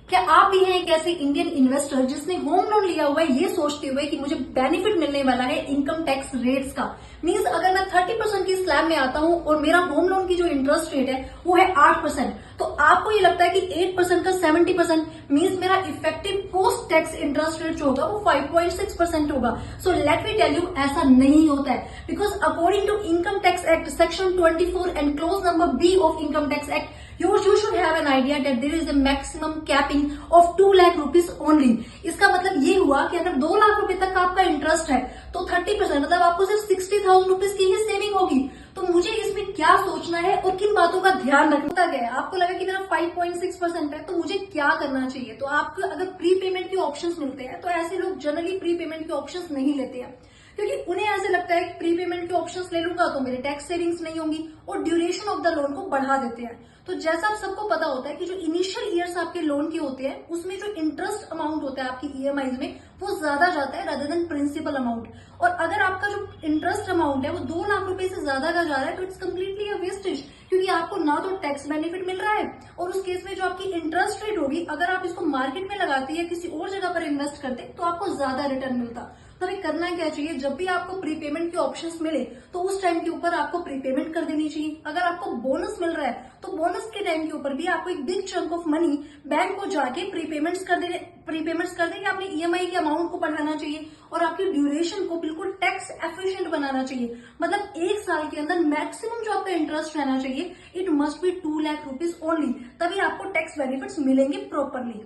क्या आप भी हैं एक ऐसे इंडियन इन्वेस्टर जिसने होम लोन लिया हुआ है ये सोचते हुए कि मुझे बेनिफिट मिलने वाला है इनकम टैक्स रेट्स का? मींस अगर मैं 30% की स्लैब में आता हूं और मेरा होम लोन की जो इंटरेस्ट रेट है वो है 8%, तो आपको ये लगता है कि 8% का 70% मींस मेरा effective post tax interest rate जो होगा वो 5.6% होगा। So let me tell you, ऐसा नहीं होता है, because according to income tax act section 24 and clause number B of income tax act, you should have an idea that there is a maximum capping of 2 lakh rupees only। इसका मतलब ये हुआ कि अगर 2 लाख रुपए तक का आपका इंटरेस्ट है तो 30% मतलब आपको सिर्फ 60,000 रुपीज की ही सेविंग होगी। तो मुझे इसमें क्या सोचना है और किन बातों का ध्यान रखना है? आपको लगा कि मेरा 5.6% है तो मुझे क्या करना चाहिए? तो आपको अगर प्री पेमेंट के ऑप्शंस मिलते हैं तो ऐसे लोग जनरली प्री पेमेंट के ऑप्शंस नहीं लेते हैं, क्योंकि उन्हें ऐसे लगता है कि प्री पेमेंट के ऑप्शंस ले लूंगा तो मेरे टैक्स सेविंग्स नहीं होंगी और ड्यूरेशन ऑफ द लोन को बढ़ा देते हैं। तो जैसा आप सबको पता होता है कि जो इनिशियल ईयर्स आपके लोन के होते हैं उसमें जो इंटरेस्ट अमाउंट होता है आपकी ईएमआईज में वो ज्यादा जाता है रादर देन प्रिंसिपल अमाउंट। और अगर आपका जो इंटरेस्ट अमाउंट है वो 2 लाख रुपए से ज्यादा का जा रहा है तो इट्स कम्प्लीटली अ वेस्टेज, क्योंकि आपको ना तो टैक्स बेनिफिट मिल रहा है और उस केस में जो आपकी इंटरेस्ट रेट होगी अगर आप इसको मार्केट में लगाते या किसी और जगह पर इन्वेस्ट करते तो आपको ज्यादा रिटर्न मिलता। तो हमें करना क्या चाहिए? जब भी आपको प्रीपेमेंट के ऑप्शंस मिले तो उस टाइम के ऊपर आपको प्रीपेमेंट कर देनी चाहिए। अगर आपको बोनस मिल रहा है तो बोनस के टाइम के ऊपर भी आपको एक big chunk of money bank को जाके प्रीपेमेंट्स कर देंगे, अपने ईएमआई के अमाउंट को बढ़ाना चाहिए और आपकी ड्यूरेशन को बिल्कुल टैक्स एफिशिएंट बनाना चाहिए। मतलब 1 साल के अंदर मैक्सिमम जो आपका इंटरेस्ट रहना चाहिए it must be 2 lakh rupees only, तभी आपको टैक्स बेनिफिट्स मिलेंगे प्रॉपरली।